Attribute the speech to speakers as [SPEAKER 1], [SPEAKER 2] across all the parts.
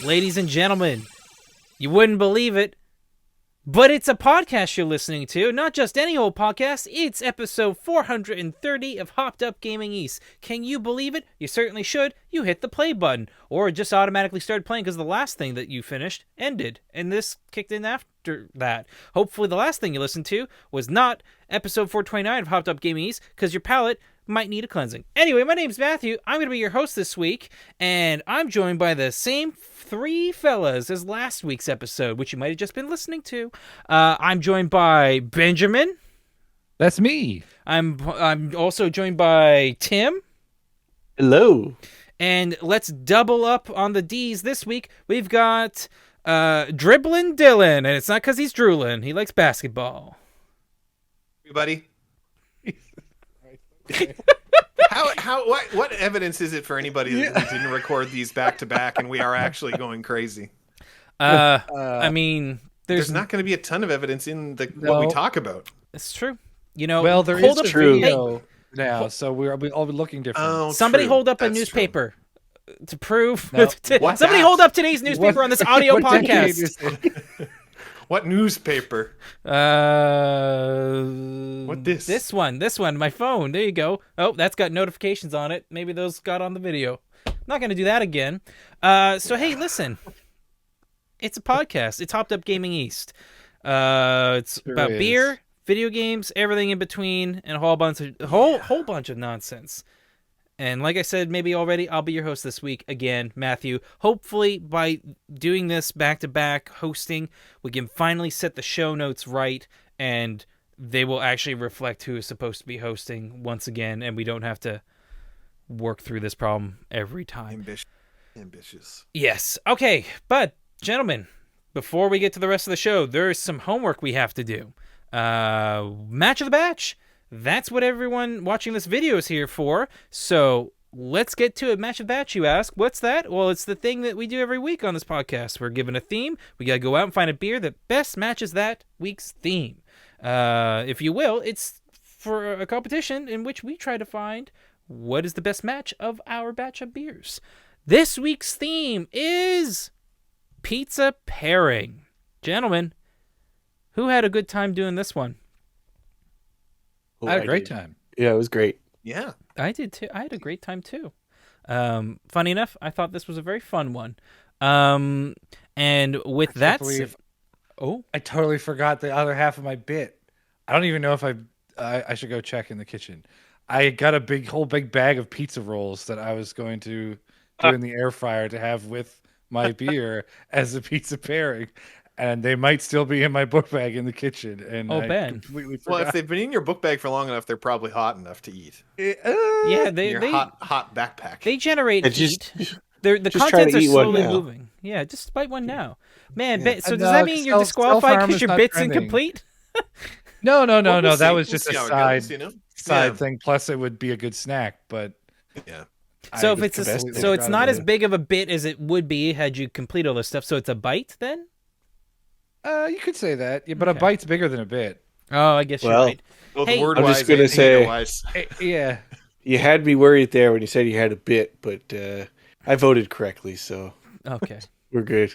[SPEAKER 1] Ladies and gentlemen, you wouldn't believe it, but it's a podcast you're listening to. Not just any old podcast. It's episode 430 of Hopped Up Gaming East. Can you believe it? You certainly should. You hit the play button, or just automatically started playing because the last thing that you finished ended, and this kicked in after that. Hopefully the last thing you listened to was not episode 429 of Hopped Up Gaming East, because your palate might need a cleansing. Anyway, my name's Matthew. I'm going to be your host this week, and I'm joined by the same three fellas as last week's episode, which you might have just been listening to. I'm joined by Benjamin.
[SPEAKER 2] That's me.
[SPEAKER 1] I'm also joined by Tim.
[SPEAKER 3] Hello.
[SPEAKER 1] And let's double up on the D's this week. We've got Dribbling Dylan, and it's not because he's drooling. He likes basketball.
[SPEAKER 4] Everybody. What evidence is it for anybody that we didn't record these back to back and we are actually going crazy?
[SPEAKER 1] I mean,
[SPEAKER 4] there's not going to be a ton of evidence in what we talk about.
[SPEAKER 1] It's true. You know,
[SPEAKER 2] well, there
[SPEAKER 1] hold
[SPEAKER 2] is
[SPEAKER 1] up
[SPEAKER 2] a video now, so we'll all be looking different.
[SPEAKER 4] Oh,
[SPEAKER 1] somebody
[SPEAKER 4] true.
[SPEAKER 1] hold up a
[SPEAKER 4] That's
[SPEAKER 1] newspaper to prove.
[SPEAKER 2] No.
[SPEAKER 1] Somebody hold up today's newspaper on this audio podcast.
[SPEAKER 4] What newspaper?
[SPEAKER 1] What
[SPEAKER 4] this?
[SPEAKER 1] This one, my phone. There you go. Oh, that's got notifications on it. Maybe those got on the video. Not going to do that again. So, hey, listen. It's a podcast. It's Hopped Up Gaming East. It's about beer, video games, everything in between, and a whole bunch of nonsense. And like I said, maybe already, I'll be your host this week again, Matthew. Hopefully, by doing this back-to-back hosting, we can finally set the show notes right, and they will actually reflect who is supposed to be hosting once again, and we don't have to work through this problem every time.
[SPEAKER 4] Ambitious.
[SPEAKER 1] Yes. Okay, but, gentlemen, before we get to the rest of the show, there's some homework we have to do. Match of the Batch. That's what everyone watching this video is here for. So let's get to it. Match of Batch, you ask. What's that? Well, it's the thing that we do every week on this podcast. We're given a theme. We got to go out and find a beer that best matches that week's theme. If you will, it's for a competition in which we try to find what is the best match of our batch of beers. This week's theme is pizza pairing. Gentlemen, who had a good time doing this one?
[SPEAKER 2] I had a great time.
[SPEAKER 3] Yeah, it was great.
[SPEAKER 4] Yeah.
[SPEAKER 1] I did too. I had a great time too. Funny enough, I thought this was a very fun one. And with that,
[SPEAKER 2] I totally forgot the other half of my bit. I don't even know if I should go check in the kitchen. I got a whole big bag of pizza rolls that I was going to do in the air fryer to have with my beer as a pizza pairing. And they might still be in my book bag in the kitchen. And
[SPEAKER 1] Ben.
[SPEAKER 2] Completely forgot.
[SPEAKER 4] Well, if they've been in your book bag for long enough, they're probably hot enough to eat.
[SPEAKER 1] Yeah, they
[SPEAKER 4] hot backpack.
[SPEAKER 1] They generate heat. The
[SPEAKER 3] just
[SPEAKER 1] contents are
[SPEAKER 3] eat one
[SPEAKER 1] slowly
[SPEAKER 3] now.
[SPEAKER 1] moving. Yeah, just bite one now, man.
[SPEAKER 4] Yeah.
[SPEAKER 1] So does that mean you're disqualified because your bit's incomplete?
[SPEAKER 2] No.
[SPEAKER 4] We'll
[SPEAKER 2] That
[SPEAKER 4] see.
[SPEAKER 2] was just
[SPEAKER 4] We'll
[SPEAKER 2] a
[SPEAKER 4] see how it goes,
[SPEAKER 2] side thing. Plus, it would be a good snack. But
[SPEAKER 4] yeah.
[SPEAKER 1] So if it's not as big of a bit as it would be had you complete all this stuff. So it's a bite then.
[SPEAKER 2] You could say that, yeah, but
[SPEAKER 1] Okay.
[SPEAKER 2] a bite's bigger than a bit.
[SPEAKER 1] Oh, I guess you're right.
[SPEAKER 4] Both
[SPEAKER 1] Hey,
[SPEAKER 4] word-wise
[SPEAKER 3] I'm just gonna
[SPEAKER 4] and
[SPEAKER 3] say-
[SPEAKER 4] hater-wise.
[SPEAKER 2] Yeah.
[SPEAKER 3] You had me worried there when you said you had a bit, but I voted correctly, so
[SPEAKER 1] Okay.
[SPEAKER 3] we're good.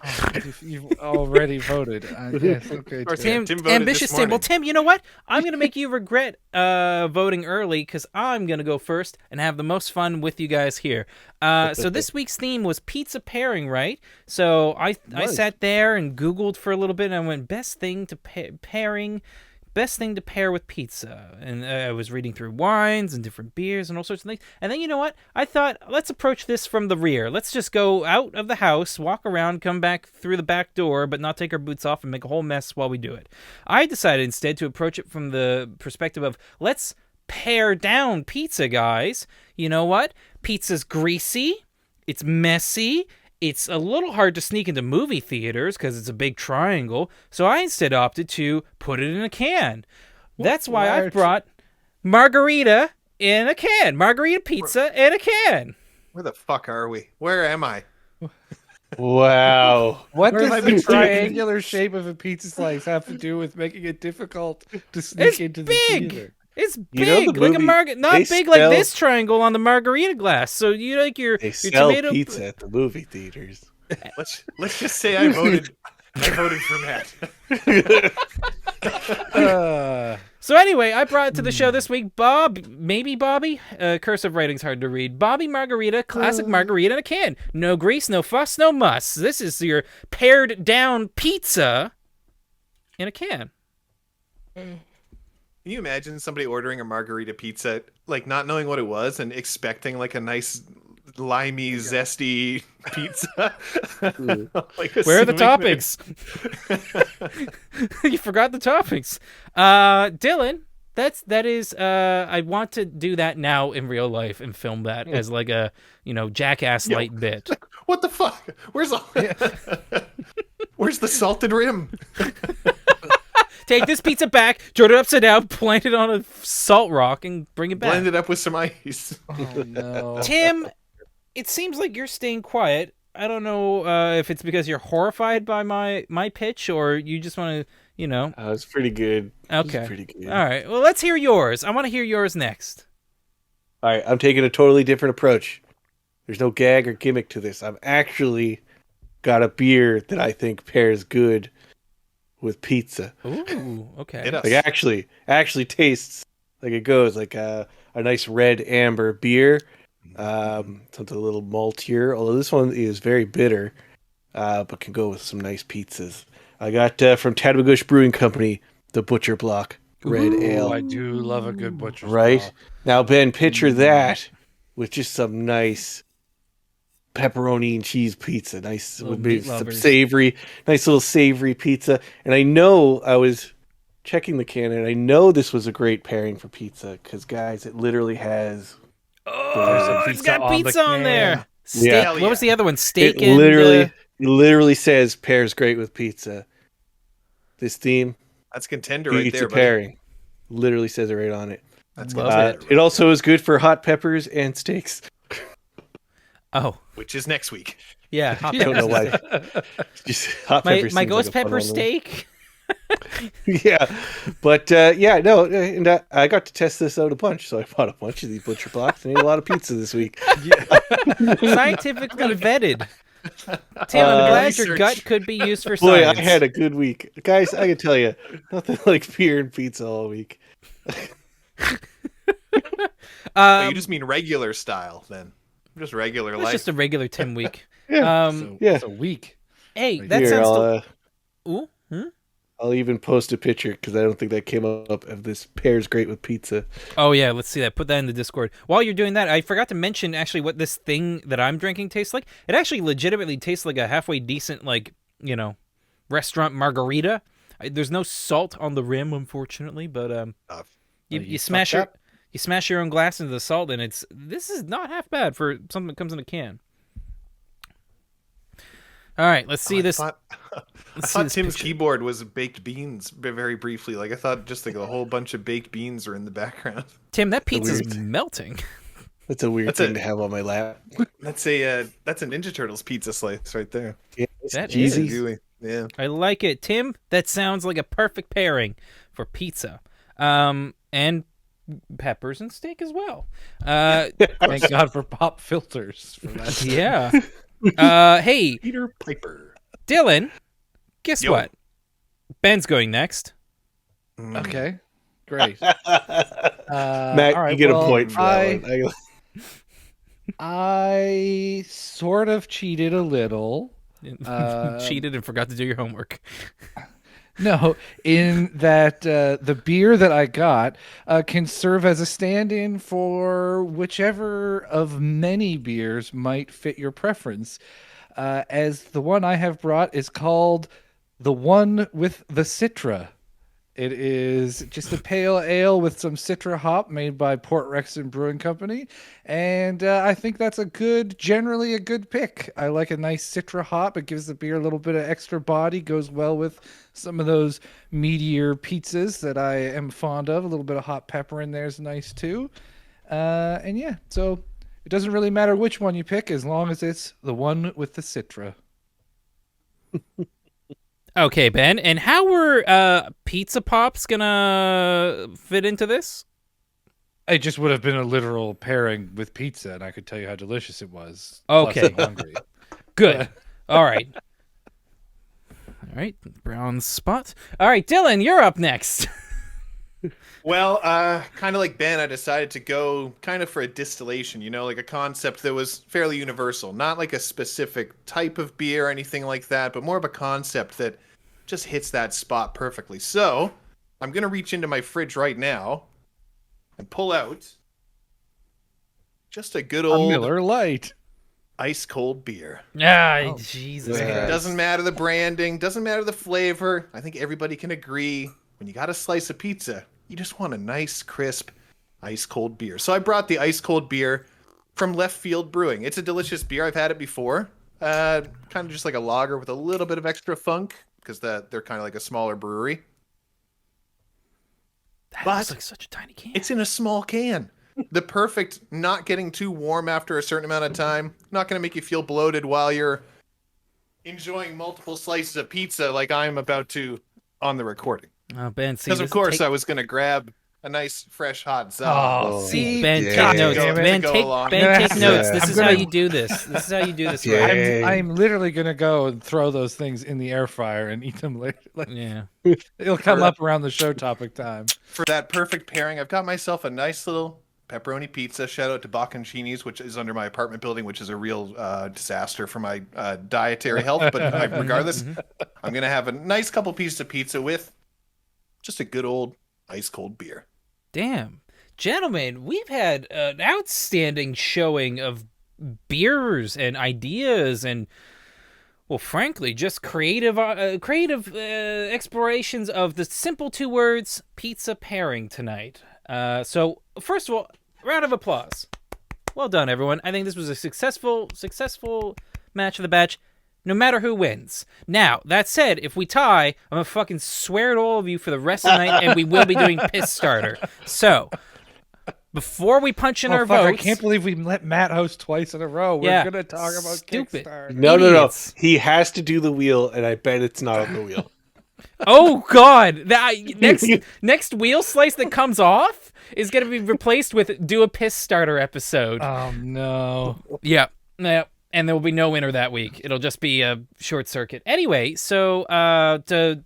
[SPEAKER 2] You've already voted. Yes, okay.
[SPEAKER 4] course,
[SPEAKER 2] Tim.
[SPEAKER 4] Tim voted
[SPEAKER 1] Ambitious
[SPEAKER 4] this
[SPEAKER 1] Tim. Well,
[SPEAKER 4] morning.
[SPEAKER 1] Tim, you know what? I'm going to make you regret voting early because I'm going to go first and have the most fun with you guys here. So this week's theme was pizza pairing, right? So I sat there and Googled for a little bit and I went, best thing to pair with pizza. And I was reading through wines and different beers and all sorts of things. And then you know what? I thought, let's approach this from the rear. Let's just go out of the house, walk around, come back through the back door, but not take our boots off and make a whole mess while we do it. I decided instead to approach it from the perspective of, let's pare down pizza, guys. You know what? Pizza's greasy. It's messy. It's a little hard to sneak into movie theaters because it's a big triangle, so I instead opted to put it in a can. That's why I've brought margarita in a can. Margarita pizza in a can.
[SPEAKER 4] Where the fuck are we? Where am I?
[SPEAKER 3] Wow.
[SPEAKER 2] What
[SPEAKER 4] Where
[SPEAKER 2] does
[SPEAKER 4] have I
[SPEAKER 2] the
[SPEAKER 4] been
[SPEAKER 2] triangular shape of a pizza slice have to do with making it difficult to sneak
[SPEAKER 1] It's
[SPEAKER 2] into the
[SPEAKER 1] big.
[SPEAKER 2] theater?
[SPEAKER 1] It's
[SPEAKER 3] You know
[SPEAKER 1] big,
[SPEAKER 3] the
[SPEAKER 1] like a
[SPEAKER 3] movie,
[SPEAKER 1] not
[SPEAKER 3] they
[SPEAKER 1] big like
[SPEAKER 3] sell-
[SPEAKER 1] this triangle on the margarita glass. So you like your
[SPEAKER 3] They sell
[SPEAKER 1] tomato
[SPEAKER 3] pizza at the movie theaters.
[SPEAKER 4] Let's just say I voted for Matt.
[SPEAKER 1] So anyway, I brought to the show this week maybe Bobby. Cursive writing's hard to read. Bobby Margarita, classic margarita in a can. No grease, no fuss, no muss. This is your pared down pizza in a can.
[SPEAKER 4] Can you imagine somebody ordering a margarita pizza, like not knowing what it was and expecting like a nice limey, zesty pizza? Like,
[SPEAKER 1] Where are the
[SPEAKER 4] assuming
[SPEAKER 1] toppings? You forgot the toppings. Dylan, that is I want to do that now in real life and film that as like a, jackass light bit.
[SPEAKER 4] What the fuck? Where's the salted rim?
[SPEAKER 1] Take this pizza back, turn it upside down, plant it on a salt rock, and bring it back.
[SPEAKER 4] Blend it up with some ice.
[SPEAKER 2] Oh no.
[SPEAKER 1] Tim, it seems like you're staying quiet. I don't know if it's because you're horrified by my pitch or you just want to,
[SPEAKER 3] It's pretty good.
[SPEAKER 1] Okay.
[SPEAKER 3] It's pretty good.
[SPEAKER 1] All right. Well, let's hear yours. I want to hear yours next.
[SPEAKER 3] All right, I'm taking a totally different approach. There's no gag or gimmick to this. I've actually got a beer that I think pairs good with pizza.
[SPEAKER 1] Ooh, okay.
[SPEAKER 4] Hit us.
[SPEAKER 3] Like actually tastes like it goes like a nice red amber beer. Something a little maltier, although this one is very bitter, but can go with some nice pizzas. I got from Tattagouche Brewing Company, the Butcher Block Red Ale.
[SPEAKER 2] I do love a good butcher's
[SPEAKER 3] Right?
[SPEAKER 2] block.
[SPEAKER 3] Now, Ben, picture that with just some nice pepperoni and cheese pizza. Nice,
[SPEAKER 1] Little
[SPEAKER 3] would be
[SPEAKER 1] meat
[SPEAKER 3] some
[SPEAKER 1] lovers.
[SPEAKER 3] savory, nice little savory pizza. And I know I was checking the can, and I know this was a great pairing for pizza because, guys, it literally has.
[SPEAKER 1] Oh,
[SPEAKER 2] There's
[SPEAKER 1] it's
[SPEAKER 2] a
[SPEAKER 1] got
[SPEAKER 2] pizza on the
[SPEAKER 1] pizza on
[SPEAKER 2] can.
[SPEAKER 1] there. Steak.
[SPEAKER 3] Yeah.
[SPEAKER 4] Hell
[SPEAKER 1] What was
[SPEAKER 4] yeah.
[SPEAKER 1] the other one? Steak
[SPEAKER 3] It
[SPEAKER 1] and
[SPEAKER 3] literally says pairs great with pizza. This theme,
[SPEAKER 4] That's contender right
[SPEAKER 3] pizza
[SPEAKER 4] there, buddy.
[SPEAKER 3] pairing, literally says it right on it.
[SPEAKER 4] That's
[SPEAKER 1] Love
[SPEAKER 4] contender.
[SPEAKER 1] it.
[SPEAKER 3] It also is good for hot peppers and steaks.
[SPEAKER 1] Oh,
[SPEAKER 4] Which is next week.
[SPEAKER 1] yeah. Hot
[SPEAKER 3] I don't know
[SPEAKER 1] pepper
[SPEAKER 3] why. Just hot
[SPEAKER 1] My
[SPEAKER 3] peppers
[SPEAKER 1] my
[SPEAKER 3] seems
[SPEAKER 1] ghost
[SPEAKER 3] like a fun
[SPEAKER 1] pepper
[SPEAKER 3] one.
[SPEAKER 1] steak.
[SPEAKER 3] Yeah, but no, and I got to test this out a bunch, so I bought a bunch of these butcher blocks and ate a lot of pizza this week.
[SPEAKER 1] Scientifically vetted. Tim, I'm glad your
[SPEAKER 4] Research.
[SPEAKER 1] gut could be used for
[SPEAKER 3] Boy,
[SPEAKER 1] science.
[SPEAKER 3] I had a good week, guys. I can tell you, nothing like beer and pizza all week.
[SPEAKER 4] Oh, you just mean regular style then. Just regular
[SPEAKER 1] It's
[SPEAKER 4] life.
[SPEAKER 1] just a regular Tim week.
[SPEAKER 3] Yeah.
[SPEAKER 1] Yeah.
[SPEAKER 2] It's a week.
[SPEAKER 1] Hey,
[SPEAKER 2] Right
[SPEAKER 1] that
[SPEAKER 3] Here,
[SPEAKER 1] sounds.
[SPEAKER 3] I'll,
[SPEAKER 1] Ooh.
[SPEAKER 3] I'll even post a picture because I don't think that came up of this pairs great with pizza.
[SPEAKER 1] Oh yeah, let's see that. Put that in the Discord. While you're doing that, I forgot to mention actually what this thing that I'm drinking tastes like. It actually legitimately tastes like a halfway decent, restaurant margarita. There's no salt on the rim, unfortunately, but you
[SPEAKER 2] you
[SPEAKER 1] smash
[SPEAKER 2] fucked
[SPEAKER 1] you smash your own glass into the salt, and this is not half bad for something that comes in a can. All right, let's see this.
[SPEAKER 4] I
[SPEAKER 1] Let's see
[SPEAKER 4] thought
[SPEAKER 1] this
[SPEAKER 4] Tim's
[SPEAKER 1] picture.
[SPEAKER 4] keyboard was baked beans very briefly. Like I thought just like a whole bunch of baked beans are in the background.
[SPEAKER 1] Tim, that pizza's
[SPEAKER 3] weird.
[SPEAKER 1] melting.
[SPEAKER 3] That's a weird
[SPEAKER 4] That's
[SPEAKER 3] thing
[SPEAKER 4] a-
[SPEAKER 3] to have on my lap.
[SPEAKER 4] That's a Ninja Turtles pizza slice right there.
[SPEAKER 3] Yeah,
[SPEAKER 1] That
[SPEAKER 3] it's
[SPEAKER 1] is.
[SPEAKER 3] cheesy.
[SPEAKER 4] Gooey. Yeah.
[SPEAKER 1] I like it, Tim. That sounds like a perfect pairing for pizza, and peppers and steak as well.
[SPEAKER 2] Thank God for pop filters. For that.
[SPEAKER 1] Yeah. Hey,
[SPEAKER 4] Peter Piper.
[SPEAKER 1] Dylan. Guess
[SPEAKER 4] Yo.
[SPEAKER 1] what? Ben's going next.
[SPEAKER 2] Okay, great.
[SPEAKER 3] Matt,
[SPEAKER 2] all right,
[SPEAKER 3] you get
[SPEAKER 2] well,
[SPEAKER 3] a point for that one.
[SPEAKER 2] I sort of cheated a little.
[SPEAKER 1] Cheated and forgot to do your homework.
[SPEAKER 2] No, in that the beer that I got can serve as a stand-in for whichever of many beers might fit your preference. As the one I have brought is called the one with the Citra. It is just a pale ale with some Citra hop made by Port Rexon Brewing Company. And I think that's generally a good pick. I like a nice Citra hop. It gives the beer a little bit of extra body, goes well with some of those meatier pizzas that I am fond of. A little bit of hot pepper in there is nice too. And yeah, so it doesn't really matter which one you pick as long as it's the one with the Citra.
[SPEAKER 1] Okay, Ben. And how were pizza pops gonna fit into this?
[SPEAKER 2] It just would have been a literal pairing with pizza, and I could tell you how delicious it was.
[SPEAKER 1] Okay.
[SPEAKER 2] Plus I'm hungry.
[SPEAKER 1] Good. All right. All right. Brown spot. All right, Dylan, you're up next.
[SPEAKER 4] Well, kind of like Ben, I decided to go kind of for a distillation, like a concept that was fairly universal. Not like a specific type of beer or anything like that, but more of a concept that just hits that spot perfectly. So, I'm going to reach into my fridge right now and pull out just a good
[SPEAKER 2] A
[SPEAKER 4] old
[SPEAKER 2] Miller Lite.
[SPEAKER 4] ice cold beer.
[SPEAKER 1] Ah, Jesus.
[SPEAKER 3] Yeah.
[SPEAKER 1] Christ.
[SPEAKER 4] Doesn't matter the branding, doesn't matter the flavor. I think everybody can agree when you got a slice of pizza, you just want a nice, crisp, ice cold beer. So I brought the ice cold beer from Left Field Brewing. It's a delicious beer. I've had it before. Kind of just like a lager with a little bit of extra funk because they're kind of like a smaller brewery.
[SPEAKER 1] That
[SPEAKER 4] But
[SPEAKER 1] looks like such a tiny can.
[SPEAKER 4] It's in a small can. The perfect, not getting too warm after a certain amount of time. Not going to make you feel bloated while you're enjoying multiple slices of pizza like I'm about to on the recording.
[SPEAKER 1] Oh, Ben, see,
[SPEAKER 4] Because of
[SPEAKER 1] this-
[SPEAKER 4] course
[SPEAKER 1] take-
[SPEAKER 4] I was going to grab a nice fresh hot Zah.
[SPEAKER 2] Oh,
[SPEAKER 1] See, Ben,
[SPEAKER 3] Yeah.
[SPEAKER 1] take notes.
[SPEAKER 4] Damn it.
[SPEAKER 1] Ben,
[SPEAKER 4] Go
[SPEAKER 1] take,
[SPEAKER 4] along.
[SPEAKER 1] ben, take
[SPEAKER 2] Yeah.
[SPEAKER 1] notes. This
[SPEAKER 2] I'm
[SPEAKER 1] is how
[SPEAKER 2] gonna-
[SPEAKER 1] you do this. This is how you do this.
[SPEAKER 3] Yeah.
[SPEAKER 1] Right?
[SPEAKER 2] I'm literally gonna go and throw those things in the air fryer and eat them later. Like,
[SPEAKER 1] Yeah.
[SPEAKER 2] it'll come up around the show topic time.
[SPEAKER 4] For that perfect pairing, I've got myself a nice little pepperoni pizza. Shout out to Bocconcini's, which is under my apartment building, which is a real disaster for my dietary health. But regardless, I'm going to have a nice couple pieces of pizza with just a good old ice cold beer.
[SPEAKER 1] Damn. Gentlemen, we've had an outstanding showing of beers and ideas and, well, frankly, just creative explorations of the simple two words pizza pairing tonight. So, first of all, round of applause. Well done, everyone. I think this was a successful match of the batch, no matter who wins. Now, that said, if we tie, I'm going to fucking swear at all of you for the rest of the night, and we will be doing Piss Starter. So, before we punch in our
[SPEAKER 2] fuck, I
[SPEAKER 1] votes...
[SPEAKER 2] can't believe we let Matt host twice in a row. We're
[SPEAKER 1] Yeah.
[SPEAKER 2] gonna talk about
[SPEAKER 1] Stupid.
[SPEAKER 2] Kickstarter.
[SPEAKER 3] No.
[SPEAKER 1] Idiots.
[SPEAKER 3] He has to do the wheel, and I bet it's not on the wheel.
[SPEAKER 1] Oh God! Next wheel slice that comes off is gonna be replaced with do a Piss Starter episode.
[SPEAKER 2] Oh no.
[SPEAKER 1] Yeah, and there will be no winner that week. It'll just be a short circuit. Anyway, so to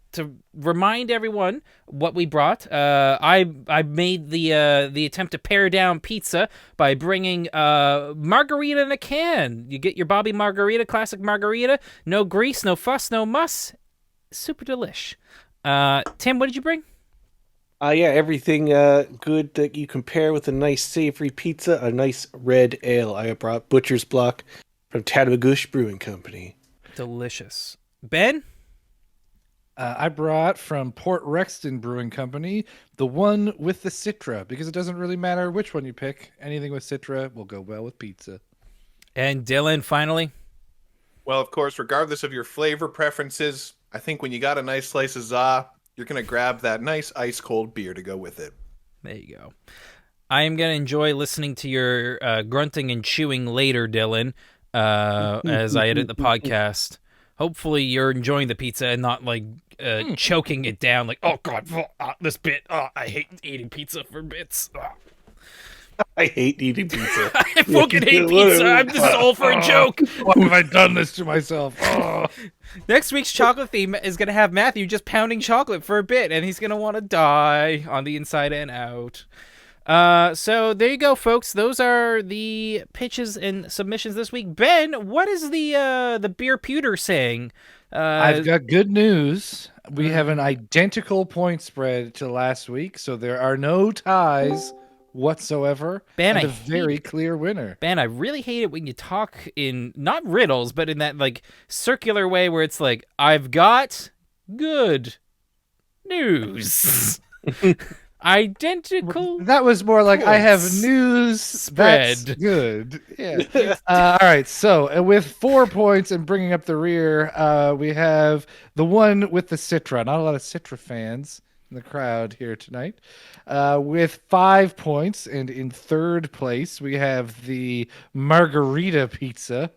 [SPEAKER 1] remind everyone what we brought, I made the attempt to pare down pizza by bringing margarita in a can. You get your Bobby Margarita, classic margarita, no grease, no fuss, no muss. Super delish. Tim, what did you bring?
[SPEAKER 3] Yeah, everything good that you compare with a nice savory pizza, a nice red ale. I brought Butcher's Block from Tattagouche Brewing Company.
[SPEAKER 1] Delicious. Ben?
[SPEAKER 2] I brought from Port Rexton Brewing Company the one with the Citra, because it doesn't really matter which one you pick. Anything with Citra will go well with pizza.
[SPEAKER 1] And Dylan, finally?
[SPEAKER 4] Well, of course, regardless of your flavor preferences, I think when you got a nice slice of Zah, you're going to grab that nice ice cold beer to go with it.
[SPEAKER 1] There you go. I am going to enjoy listening to your grunting and chewing later, Dylan, as I edit the podcast. Hopefully you're enjoying the pizza and not, like, choking it down like, oh, God, this bit. I hate eating pizza for bits.
[SPEAKER 3] I hate eating pizza.
[SPEAKER 1] I fucking hate pizza. This is all for a joke.
[SPEAKER 2] Why have I done this to myself? Oh.
[SPEAKER 1] Next week's chocolate theme is going to have Matthew just pounding chocolate for a bit, and he's going to want to die on the inside and out. So there you go, folks. Those are the pitches and submissions this week. Ben, what is the beer pewter saying?
[SPEAKER 2] I've got good news. We have an identical point spread to last week, so there are no ties whatsoever.
[SPEAKER 1] Ben,
[SPEAKER 2] and
[SPEAKER 1] I
[SPEAKER 2] a very clear winner.
[SPEAKER 1] Ben, I really hate it when you talk in not riddles, but in that like circular way where it's like, I've got good news. Identical.
[SPEAKER 2] That was more like I have
[SPEAKER 1] points
[SPEAKER 2] news
[SPEAKER 1] spread.
[SPEAKER 2] That's good. Yeah. All right. So with 4 points and bringing up the rear, we have the one with the Citra. Not a lot of Citra fans in the crowd here tonight. With 5 points, and in third place we have the Margarita Pizza,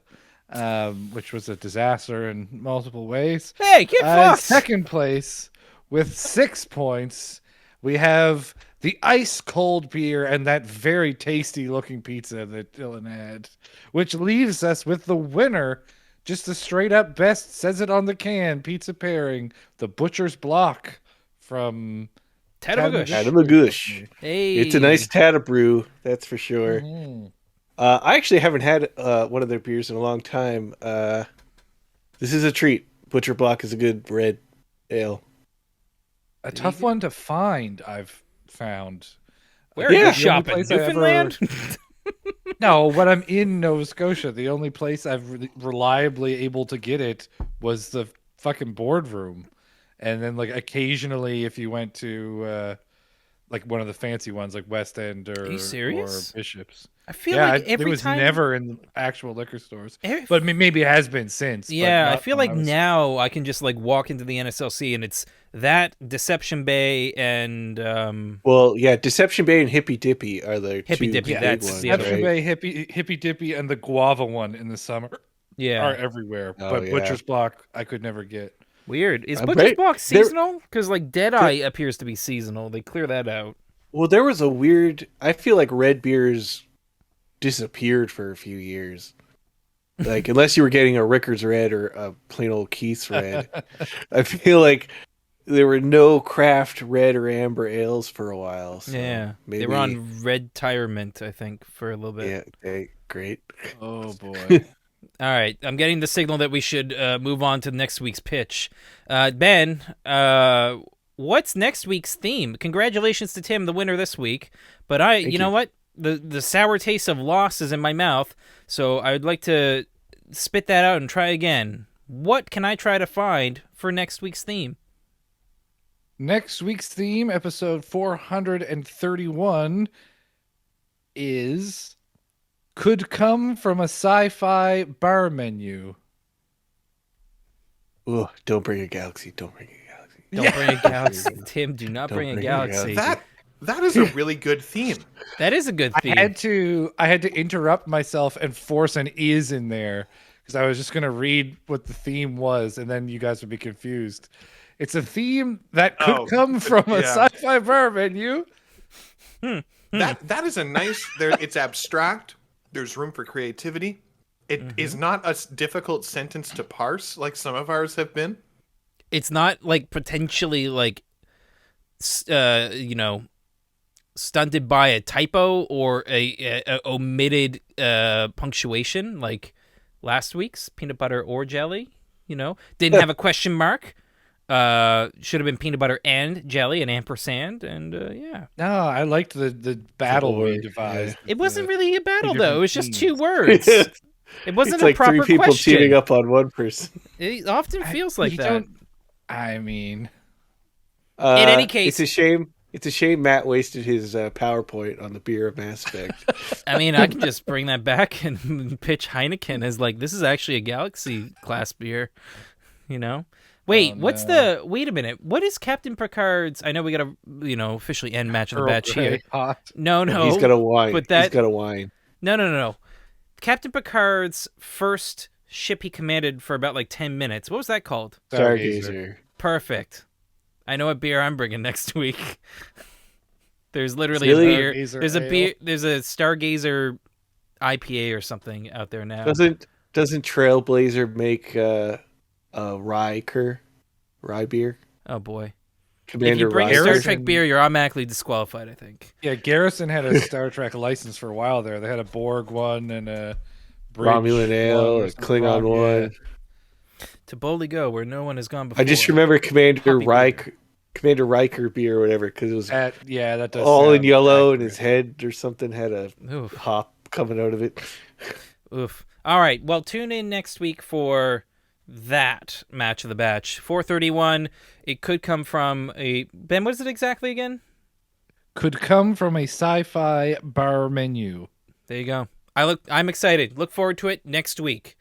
[SPEAKER 2] which was a disaster in multiple ways.
[SPEAKER 1] Hey, get fucked.
[SPEAKER 2] Second place with 6 points, we have the ice cold beer, and that very tasty looking pizza that Dylan had, which leaves us with the winner. Just a straight up best, says it on the can, pizza pairing, the Butcher's Block from
[SPEAKER 1] Tadamagush.
[SPEAKER 3] Tadamagush.
[SPEAKER 1] Hey,
[SPEAKER 3] It's a nice Tadabrew, that's for sure.
[SPEAKER 2] Mhm.
[SPEAKER 3] I actually haven't had one of their beers in a long time. This is a treat. Butcher Block is a good red ale.
[SPEAKER 2] A tough one to find, I've found.
[SPEAKER 1] Where are
[SPEAKER 3] Yeah.
[SPEAKER 1] you
[SPEAKER 3] The only
[SPEAKER 1] shopping?
[SPEAKER 2] place I ever-
[SPEAKER 1] Newfoundland?
[SPEAKER 2] No, when I'm in Nova Scotia, the only place I've reliably able to get it was the fucking boardroom. And then, like, occasionally, if you went to like one of the fancy ones, like West End or,
[SPEAKER 1] Are you serious?
[SPEAKER 2] or Bishops.
[SPEAKER 1] I feel
[SPEAKER 2] Yeah,
[SPEAKER 1] like
[SPEAKER 2] it
[SPEAKER 1] every
[SPEAKER 2] was
[SPEAKER 1] time.
[SPEAKER 2] never in actual liquor stores.
[SPEAKER 1] every-
[SPEAKER 2] But maybe it has been since. but
[SPEAKER 1] Yeah, I
[SPEAKER 2] not
[SPEAKER 1] feel
[SPEAKER 2] when
[SPEAKER 1] like
[SPEAKER 2] was-
[SPEAKER 1] now I can just like walk into the NSLC and it's that Deception Bay and
[SPEAKER 3] Well, yeah, Deception Bay and Hippy Dippy are the
[SPEAKER 1] Hippy
[SPEAKER 3] two
[SPEAKER 1] Dippy,
[SPEAKER 3] big
[SPEAKER 1] that's
[SPEAKER 3] ones,
[SPEAKER 1] the other
[SPEAKER 2] Deception
[SPEAKER 3] right?
[SPEAKER 2] Bay, Hippy Dippy, and the guava one in the summer are
[SPEAKER 1] yeah,
[SPEAKER 2] everywhere.
[SPEAKER 3] Oh,
[SPEAKER 2] but
[SPEAKER 3] yeah.
[SPEAKER 2] Butcher's Block, I could never get.
[SPEAKER 1] weird. Is
[SPEAKER 3] I'm
[SPEAKER 1] Butcher's
[SPEAKER 3] right-
[SPEAKER 1] Block
[SPEAKER 3] there-
[SPEAKER 1] seasonal? Because like Deadeye appears to be seasonal. They clear that out.
[SPEAKER 3] Well, there was a weird. I feel like red beers disappeared for a few years. Like, unless you were getting a Rickards Red or a plain old Keith's Red, I feel like there were no craft red or amber ales for a while. So
[SPEAKER 1] Yeah,
[SPEAKER 3] maybe,
[SPEAKER 1] they were on Red Tirement, I think, for a little bit.
[SPEAKER 3] Yeah, okay, great.
[SPEAKER 2] Oh boy.
[SPEAKER 1] All right, I'm getting the signal that we should move on to next week's pitch. Ben, what's next week's theme? Congratulations to Tim, the winner this week. But
[SPEAKER 3] Thank
[SPEAKER 1] you know
[SPEAKER 3] you.
[SPEAKER 1] what? The sour taste of loss is in my mouth, so I would like to spit that out and try again. What can I try to find for next week's theme?
[SPEAKER 2] Next week's theme, episode 431, is could come from a sci-fi bar menu.
[SPEAKER 3] Ugh, don't bring a galaxy. Don't bring a galaxy.
[SPEAKER 1] Don't bring a galaxy. Tim, do not
[SPEAKER 3] Don't
[SPEAKER 1] bring a
[SPEAKER 3] bring a
[SPEAKER 1] galaxy.
[SPEAKER 3] galaxy.
[SPEAKER 4] That is a really good theme.
[SPEAKER 1] That is a good
[SPEAKER 2] I
[SPEAKER 1] theme.
[SPEAKER 2] had to interrupt myself and force an is in there because I was just gonna read what the theme was, and then you guys would be confused. It's a theme that could
[SPEAKER 4] Oh,
[SPEAKER 2] come from a
[SPEAKER 4] yeah.
[SPEAKER 2] sci-fi bar menu.
[SPEAKER 4] That is a nice. It's abstract. There's room for creativity. It is not a difficult sentence to parse like some of ours have been.
[SPEAKER 1] It's not like potentially like stunted by a typo or a omitted punctuation like last week's peanut butter or jelly. Didn't have a question mark. Should have been peanut butter and jelly and ampersand, and yeah.
[SPEAKER 2] No, I liked the battle we
[SPEAKER 3] boy,
[SPEAKER 2] devised.
[SPEAKER 1] It wasn't really a battle
[SPEAKER 2] different
[SPEAKER 1] though. It was just
[SPEAKER 2] teams.
[SPEAKER 1] 2 words. It wasn't
[SPEAKER 3] It's
[SPEAKER 1] a
[SPEAKER 3] like
[SPEAKER 1] proper
[SPEAKER 3] three people
[SPEAKER 1] question.
[SPEAKER 3] teaming up on one person.
[SPEAKER 1] It often feels like
[SPEAKER 2] You
[SPEAKER 1] that.
[SPEAKER 2] don't- I mean,
[SPEAKER 1] In any case-
[SPEAKER 3] it's a shame. It's a shame Matt wasted his PowerPoint on the beer of Mass Effect.
[SPEAKER 1] I mean, I can just bring that back and pitch Heineken as like this is actually a Galaxy class beer. Wait,
[SPEAKER 2] Oh,
[SPEAKER 1] what's
[SPEAKER 2] no.
[SPEAKER 1] wait a minute. What is Captain Picard's? I know we gotta, officially end match of the
[SPEAKER 2] Earl
[SPEAKER 1] batch here.
[SPEAKER 2] Grey hot.
[SPEAKER 1] No.
[SPEAKER 3] He's got a wine.
[SPEAKER 1] but
[SPEAKER 3] He's
[SPEAKER 1] that-
[SPEAKER 3] got a wine.
[SPEAKER 1] No. Captain Picard's first ship he commanded for about like 10 minutes. What was that called?
[SPEAKER 3] Stargazer.
[SPEAKER 1] Perfect. I know what beer I'm bringing next week. There's literally
[SPEAKER 3] Really?
[SPEAKER 1] a beer.
[SPEAKER 2] Stargazer
[SPEAKER 1] There's a
[SPEAKER 2] ale?
[SPEAKER 1] beer. There's a Stargazer IPA or something out there now.
[SPEAKER 3] Doesn't Trailblazer make a rye beer?
[SPEAKER 1] Oh boy. If
[SPEAKER 3] Commander
[SPEAKER 1] you bring
[SPEAKER 3] Rye.
[SPEAKER 1] Star
[SPEAKER 2] Garrison-
[SPEAKER 1] Trek beer, you're automatically disqualified, I think.
[SPEAKER 2] Yeah, Garrison had a Star Trek license for a while there. They had a Borg one and a Bridge
[SPEAKER 3] Romulan ale,
[SPEAKER 2] one
[SPEAKER 3] a
[SPEAKER 2] some
[SPEAKER 3] Klingon
[SPEAKER 2] Rom-
[SPEAKER 3] one.
[SPEAKER 1] To boldly go where no one has gone before.
[SPEAKER 3] I just remember Commander
[SPEAKER 1] Hoppy
[SPEAKER 3] Riker beer or whatever because it was
[SPEAKER 2] That does
[SPEAKER 3] all in
[SPEAKER 2] sound
[SPEAKER 3] yellow and
[SPEAKER 2] accurate.
[SPEAKER 3] his head or something had a
[SPEAKER 1] Oof.
[SPEAKER 3] hop coming out of it.
[SPEAKER 1] Oof. All right. Well, tune in next week for that match of the batch. 431. It could come from a Ben. What is it exactly again?
[SPEAKER 2] Could come from a sci-fi bar menu.
[SPEAKER 1] There you go. I'm excited. Look forward to it next week.